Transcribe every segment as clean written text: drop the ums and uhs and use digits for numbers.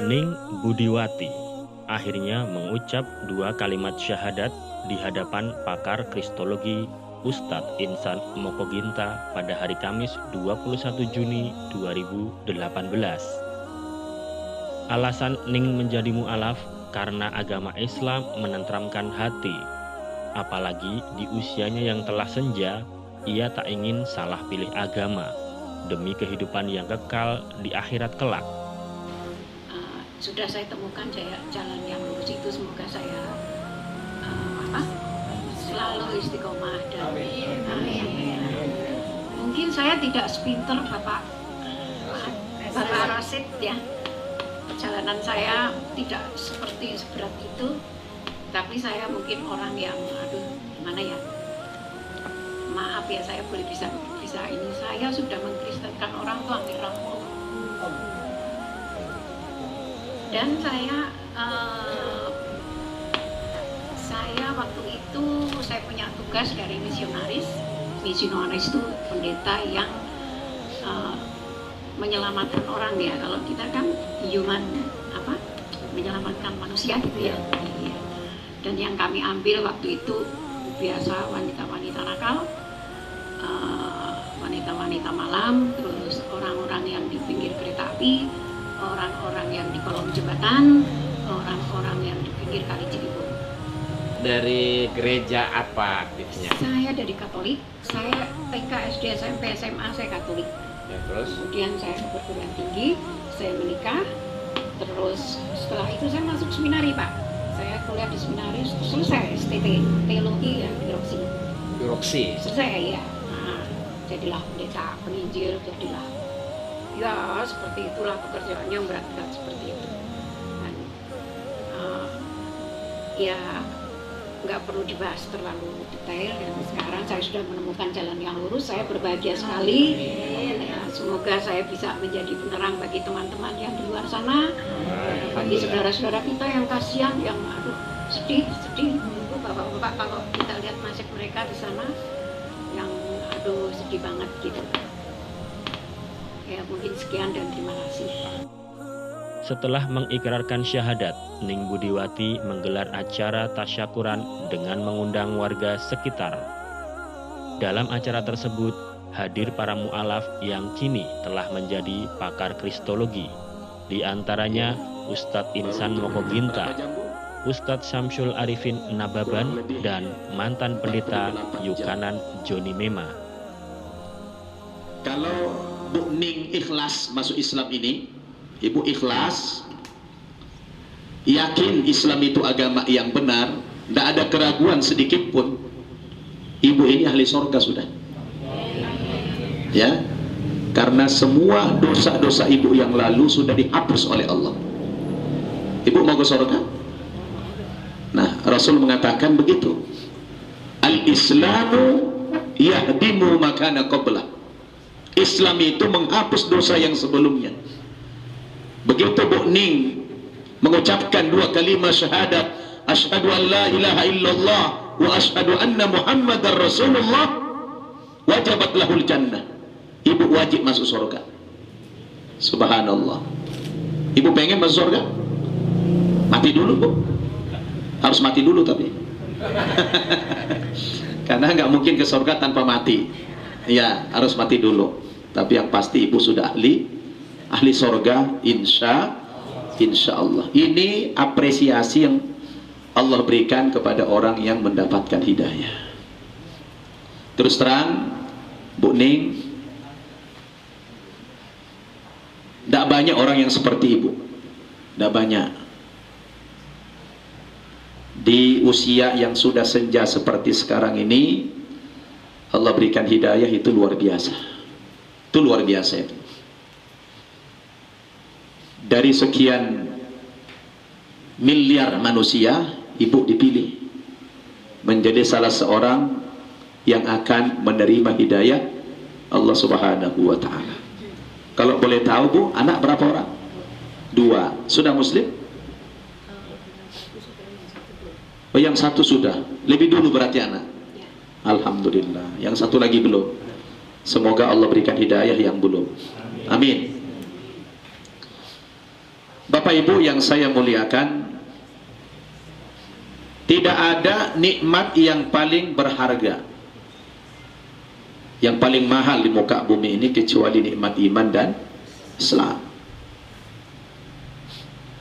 Ning Budiwati akhirnya mengucap dua kalimat syahadat di hadapan pakar kristologi Ustadz Insan Mokoginta pada hari Kamis 21 Juni 2018. Alasan Ning menjadi mu'alaf karena agama Islam menenteramkan hati. Apalagi di usianya yang telah senja, ia tak ingin salah pilih agama demi kehidupan yang kekal di akhirat kelak. Sudah saya temukan jalan yang lurus itu, semoga saya selalu istiqomah dan mungkin saya tidak sepinter Bapak Rasid ya, perjalanan saya tidak seperti seberat itu, tapi saya mungkin orang yang gimana ya, maaf ya, saya boleh bisa ini, saya sudah mengkristenkan orang tua hampir 60. Dan saya waktu itu saya punya tugas dari misionaris itu pendeta yang menyelamatkan orang ya. Kalau kita kan menyelamatkan manusia gitu ya. Dan yang kami ambil waktu itu biasa wanita-wanita nakal, wanita-wanita malam, terus orang-orang yang di pinggir kereta api, orang-orang yang di kolong jembatan, orang-orang yang di pinggir kali Ciliwung. Dari gereja apa aktifnya? Saya dari Katolik, saya TK, SD, SMP, SMA saya Katolik. Ya, terus? Kemudian saya ke perguruan tinggi, saya menikah, terus setelah itu saya masuk seminari Pak. Saya kuliah di seminari, selesai STT, teologi ya, Biroksi. Selesai ya. Nah, jadilah pendeta, penginjil, jadilah ya seperti itulah pekerjaannya, berat-berat seperti itu. Dan ya nggak perlu dibahas terlalu detail. Dan sekarang saya sudah menemukan jalan yang lurus, saya berbahagia sekali. Ya, semoga saya bisa menjadi penerang bagi teman-teman yang di luar sana, bagi saudara-saudara kita yang kasihan, yang sedih bapak-bapak kalau kita lihat nasib mereka di sana, yang sedih banget gitu. Ya mungkin sekian dan terima kasih. Setelah mengikrarkan syahadat, Ning Budiwati menggelar acara tasyakuran dengan mengundang warga sekitar. Dalam acara tersebut, hadir para mu'alaf yang kini telah menjadi pakar kristologi. Di antaranya Ustadz Insan Mokoginta, Ustadz Syamsul Arifin Nababan, dan mantan pendeta Yukanan Joni Mema. Kalau Bu Ning ikhlas masuk Islam ini, Ibu ikhlas, yakin Islam itu agama yang benar, tidak ada keraguan sedikit pun, Ibu ini ahli surga sudah. Ya, karena semua dosa-dosa Ibu yang lalu sudah dihapus oleh Allah. Ibu mau ke surga? Nah, Rasul mengatakan begitu. Al-Islamu yahdimu makana qablah. Islam itu menghapus dosa yang sebelumnya. Begitu Bu Ning mengucapkan dua kalimat syahadat, asyhadu an la ilaha illallah wa asyhadu anna muhammadar rasulullah, wajabat lahul jannah. Ibu wajib masuk surga. Subhanallah. Ibu pengen masuk surga? Mati dulu Bu. Harus mati dulu tapi karena nggak mungkin ke surga tanpa mati. Ya, harus mati dulu. Tapi yang pasti Ibu sudah ahli surga, insya Allah. Ini apresiasi yang Allah berikan kepada orang yang mendapatkan hidayah. Terus terang, Bu Ning, tidak banyak orang yang seperti Ibu. Tidak banyak. Di usia yang sudah senja seperti sekarang ini, Allah berikan hidayah, itu luar biasa. Itu luar biasa itu. Dari sekian miliar manusia, Ibu dipilih menjadi salah seorang yang akan menerima hidayah Allah Subhanahu wa ta'ala. Kalau boleh tahu Bu, anak berapa orang? 2. Sudah muslim? Oh, yang satu sudah. Lebih dulu berarti anak. Alhamdulillah. Yang satu lagi belum. Semoga Allah berikan hidayah yang belum. Amin. Bapak Ibu yang saya muliakan, tidak ada nikmat yang paling berharga, yang paling mahal di muka bumi ini kecuali nikmat iman dan Islam.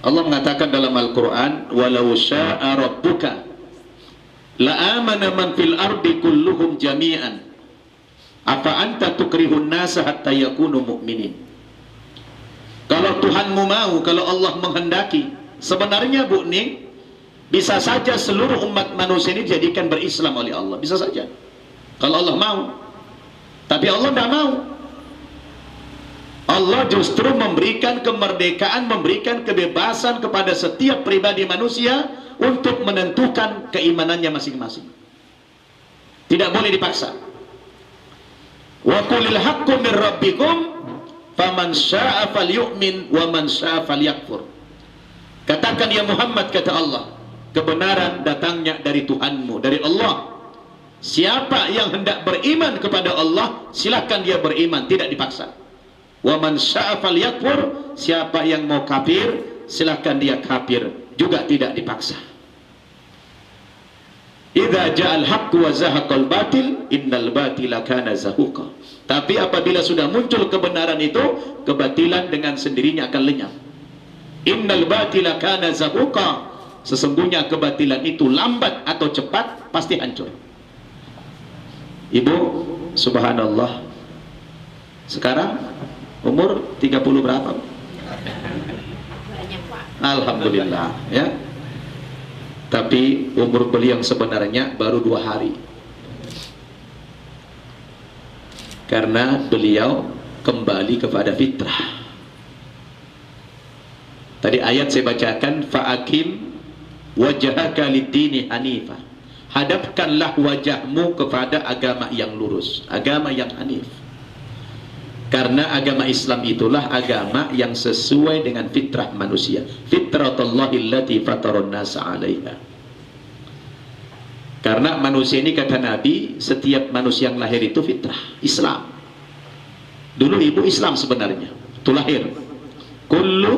Allah mengatakan dalam Al-Quran, walau sya'a rabbuka la'amana man fil ardi kulluhum jami'an apa anta tukrihun nasa hatta yakunu mu'minin. Kalau Tuhanmu mau, kalau Allah menghendaki, sebenarnya Bu Ning, bisa saja seluruh umat manusia ini dijadikan berislam oleh Allah, bisa saja kalau Allah mau. Tapi Allah tidak mau. Allah justru memberikan kemerdekaan, memberikan kebebasan kepada setiap pribadi manusia untuk menentukan keimanannya masing-masing. Tidak boleh dipaksa. Wa qulil haqqu mir rabbikum faman syaa'a falyu'min wa man syaa'a falyakfur. Katakan ya Muhammad, kata Allah, kebenaran datangnya dari Tuhanmu, dari Allah. Siapa yang hendak beriman kepada Allah, silakan dia beriman, tidak dipaksa. Wa man syaa'a falyakfur, siapa yang mau kafir, silakan dia kafir, juga tidak dipaksa. Idza ja'al haqqu wa zahaqal batil innal batila kana zahuqa. Tapi apabila sudah muncul kebenaran itu, kebatilan dengan sendirinya akan lenyap. Innal batila kana zahuqa. Sesungguhnya kebatilan itu lambat atau cepat pasti hancur. Ibu, subhanallah, sekarang umur 30 berapa? Banyak, Pak. Alhamdulillah, ya. Tapi umur beliau yang sebenarnya baru 2 hari. Karena beliau kembali kepada fitrah. Tadi ayat saya bacakan, fa'akim wajhaka lid-dini hanifah. Hadapkanlah wajahmu kepada agama yang lurus, agama yang hanif. Karena agama Islam itulah agama yang sesuai dengan fitrah manusia. Fitratullahi allati fataran nasa 'alaiha. Karena manusia ini, kata Nabi, setiap manusia yang lahir itu fitrah Islam. Dulu ibu Islam sebenarnya, itu lahir. Kullu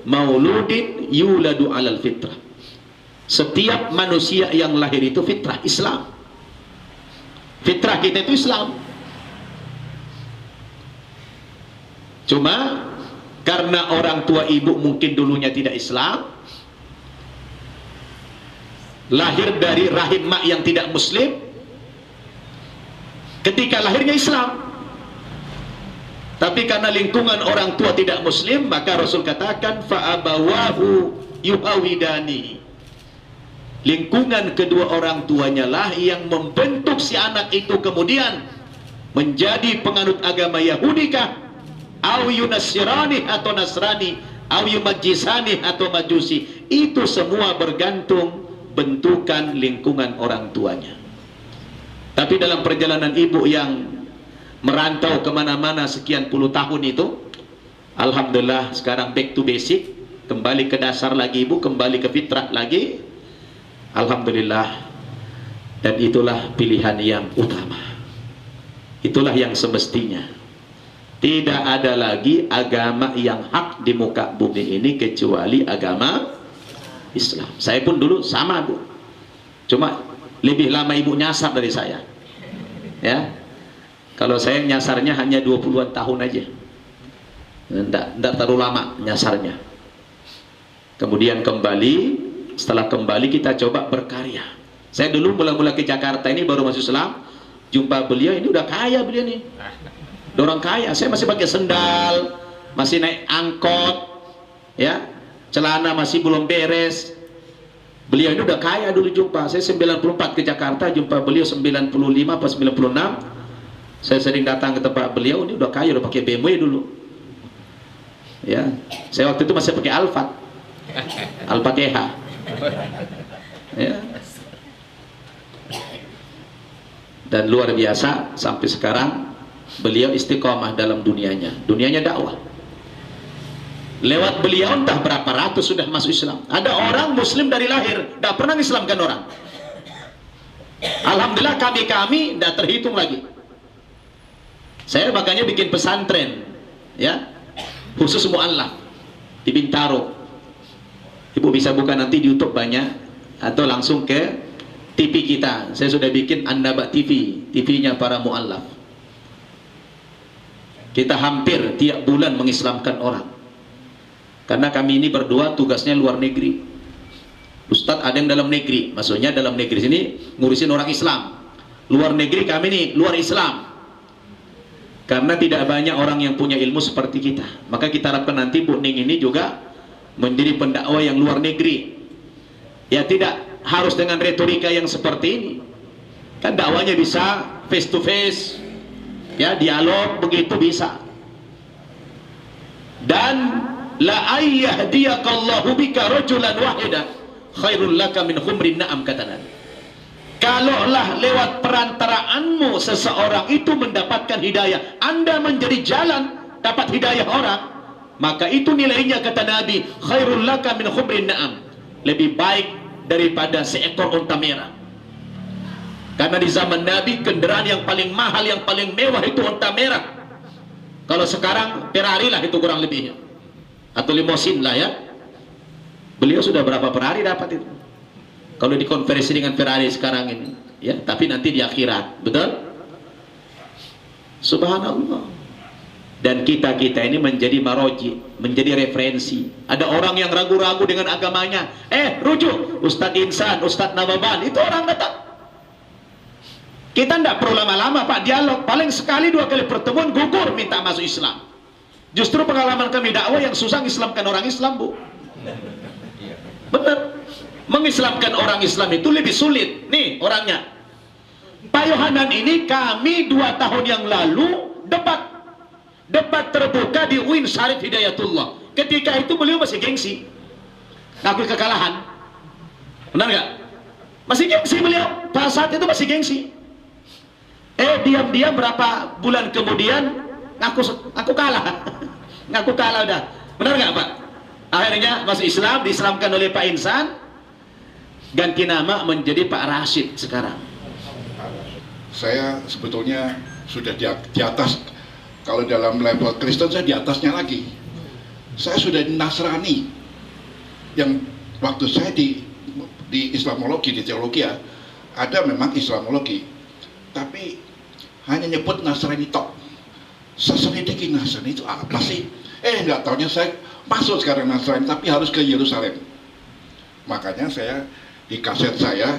mauludin yuladu 'alal fitrah. Setiap manusia yang lahir itu fitrah Islam. Fitrah kita itu Islam. Cuma karena orang tua ibu mungkin dulunya tidak Islam, lahir dari rahim mak yang tidak muslim, ketika lahirnya Islam. Tapi karena lingkungan orang tua tidak muslim, maka Rasul katakan fa'abawahu yuhawidani. Lingkungan kedua orang tuanya lah yang membentuk si anak itu kemudian menjadi penganut agama Yahudi kah, au yunasirani atau Nasrani, au yumajisani atau Majusi. Itu semua bergantung bentukan lingkungan orang tuanya. Tapi dalam perjalanan ibu yang merantau kemana-mana sekian puluh tahun itu, alhamdulillah sekarang back to basic, kembali ke dasar lagi ibu, kembali ke fitrah lagi. Alhamdulillah. Dan itulah pilihan yang utama, itulah yang semestinya. Tidak ada lagi agama yang hak di muka bumi ini kecuali agama Islam. Saya pun dulu sama Bu, cuma lebih lama ibu nyasar dari saya, ya. Kalau saya nyasarnya hanya 20-an tahun aja, tidak terlalu lama nyasarnya. Kemudian kembali, setelah kembali kita coba berkarya. Saya dulu mula-mula ke Jakarta ini baru masuk Islam, jumpa beliau ini udah kaya beliau nih, udah orang kaya. Saya masih pakai sendal, masih naik angkot, ya, celana masih belum beres. Beliau ini udah kaya dulu jumpa. Saya 94 ke Jakarta, jumpa beliau 95 pas 96. Saya sering datang ke tempat beliau, ini udah kaya, udah pakai BMW dulu. Ya, saya waktu itu masih pakai Alphard, Alphard EH. Ya. Dan luar biasa sampai sekarang beliau istiqomah dalam dunianya, dunianya dakwah. Lewat beliau entah berapa ratus sudah masuk Islam. Ada orang muslim dari lahir, tidak pernah Islamkan orang. Alhamdulillah kami tidak terhitung lagi. Saya makanya bikin pesantren, ya, khusus mu'allaf di Bintaro. Ibu bisa buka nanti di YouTube banyak, atau langsung ke TV kita. Saya sudah bikin An-Naba TV, TV-nya para mu'allaf. Kita hampir tiap bulan mengislamkan orang, karena kami ini berdua tugasnya luar negeri. Ustadz ada yang dalam negeri, maksudnya dalam negeri sini ngurusin orang Islam. Luar negeri kami nih luar Islam, karena tidak banyak orang yang punya ilmu seperti kita. Maka kita harapkan nanti Bu Ning ini juga menjadi pendakwah yang luar negeri. Ya, tidak harus dengan retorika yang seperti ini, kan dakwanya bisa face to face, ya, dialog begitu bisa. Dan la ayyahdiyaqallahu bika rajulan wahidan khairul laka min humrin na'am, kata Nabi. Kalaulah lewat perantaraanmu seseorang itu mendapatkan hidayah, Anda menjadi jalan dapat hidayah orang, maka itu nilainya, kata Nabi, khairul laka min humrin na'am, lebih baik daripada seekor unta merah. Karena di zaman Nabi kendaraan yang paling mahal, yang paling mewah itu unta merah. Kalau sekarang Ferrari lah itu kurang lebihnya, atau limosin lah ya. Beliau sudah berapa Ferrari dapat itu kalau dikonversi dengan Ferrari sekarang ini, ya. Tapi nanti di akhirat, betul? Subhanallah. Dan kita ini menjadi maroji, menjadi referensi. Ada orang yang ragu-ragu dengan agamanya, rujuk Ustadz Insan, Ustadz Nababan, itu orang datang. Kita tidak perlu lama-lama Pak dialog, paling sekali 2 kali pertemuan gugur minta masuk Islam. Justru pengalaman kami dakwah yang susah mengislamkan orang Islam, Bu. Benar, mengislamkan orang Islam itu lebih sulit. Nih orangnya, Pak Yohanan ini kami 2 tahun yang lalu debat terbuka di UIN Syarif Hidayatullah. Ketika itu beliau masih gengsi, ngakui kekalahan. Benar nggak? Masih gengsi beliau, pada saat itu masih gengsi. Diam-diam berapa bulan kemudian aku kalah. Ngaku kalah udah. Benar nggak Pak? Akhirnya masuk Islam, diislamkan oleh Pak Insan, ganti nama menjadi Pak Rashid sekarang. Saya sebetulnya sudah di atas. Kalau dalam level Kristen saya di atasnya lagi. Saya sudah Nasrani. Yang waktu saya di Islamologi, di teologi ya, ada memang Islamologi, tapi hanya nyebut Nasrani tok. Saya selidiki Nasrani itu apa sih? Nggak taunya saya masuk sekarang Nasrani, tapi harus ke Yerusalem. Makanya saya di kaset saya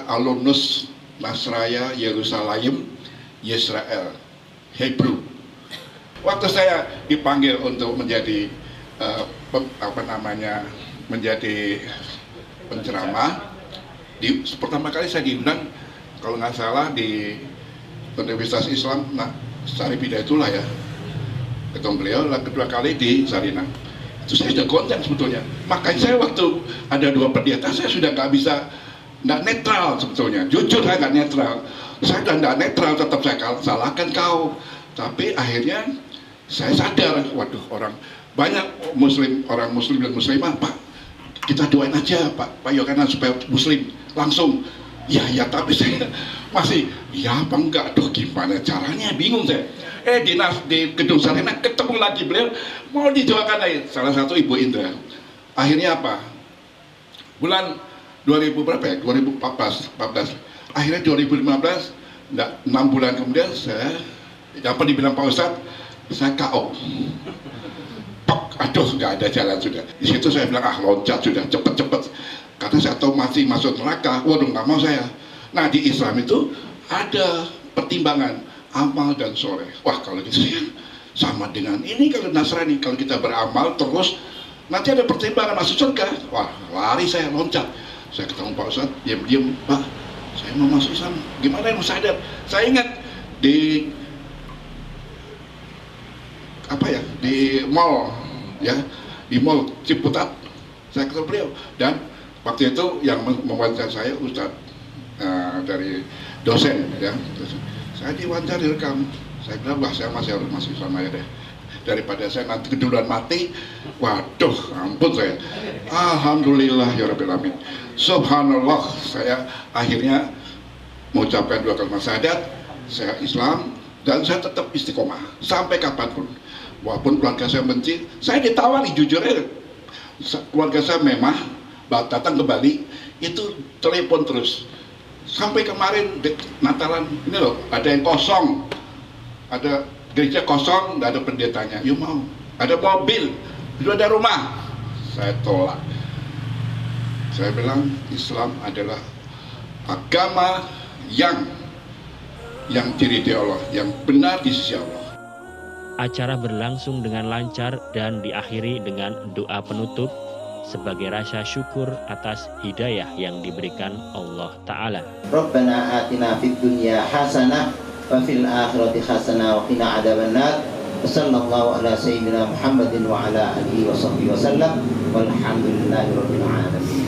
alumnus Nasraya Yerusalem Yisrael Hebrew. Waktu saya dipanggil untuk menjadi menjadi penceramah, pertama kali saya diundang kalau nggak salah di Universitas Islam Syarif Hidayatullah ya, ketemu beliau. Kedua kali di Sarina, itu saya sudah goncang sebetulnya. Makanya saya waktu ada 2 pendeta saya sudah nggak netral sebetulnya. Jujur saya nggak netral. Saya sudah nggak netral, tetap saya salahkan kau. Tapi akhirnya saya sadar, waduh, banyak orang muslim dan muslimah, Pak, kita doain aja Pak Yohanan supaya muslim langsung. Ya, tapi saya masih, ya apa enggak, aduh gimana caranya, bingung saya. Di gedung Sarina ketemu lagi beliau, mau didoakan lagi, salah satu Ibu Indra. Akhirnya apa? Bulan 2000 berapa ya? 2014. Akhirnya 2015, 6 bulan kemudian saya, apa dibilang Pak Ustadz, saya KO. Aduh, nggak ada jalan sudah. Di situ saya bilang, loncat sudah, cepet-cepet. Karena saya tahu masih masuk neraka, waduh nggak mau saya. Nah di Islam itu ada pertimbangan amal dan soleh. Wah kalau gitu ya sama dengan ini. Kalau Nasrani, kalau kita beramal terus nanti ada pertimbangan masuk surga. Wah lari saya, loncat. Saya ketemu Pak Ustadz, diam-diam, Pak saya mau masuk Islam, gimana yang mau sadar. Saya ingat di mall ya, di mall Ciputat saya ketemu beliau, dan waktu itu yang mewawancara saya Ustadz dari dosen ya. Saya diwawancara direkam. Saya bilang, wah saya masih harus masuk sama ya deh, daripada saya nanti keduluan mati. Waduh, ampun saya. Alhamdulillah ya Rabbil Alamin. Subhanallah, saya akhirnya mengucapkan 2 kalimat syahadat, saya Islam, dan saya tetap istiqomah sampai kapanpun. Walaupun keluarga saya benci, saya ditawari jujur aja. keluarga saya memang datang ke Bali itu telepon terus sampai kemarin Natalan ini loh, ada yang kosong, ada gereja kosong, nggak ada pendetanya. Yuk mau, ada mobil, itu ada rumah. Saya tolak. Saya bilang Islam adalah agama yang diridhai Allah, yang benar di sisi Allah. Acara berlangsung dengan lancar dan diakhiri dengan doa penutup sebagai rasa syukur atas hidayah yang diberikan Allah Ta'ala. Rabbana atina fid dunya hasanah wa fil akhirati hasanah wa qina adzabannar. Sallallahu ala sayyidina Muhammadin wa ala alihi wa sahbihi wa sallam. Walhamdulillahi rabbil alamin.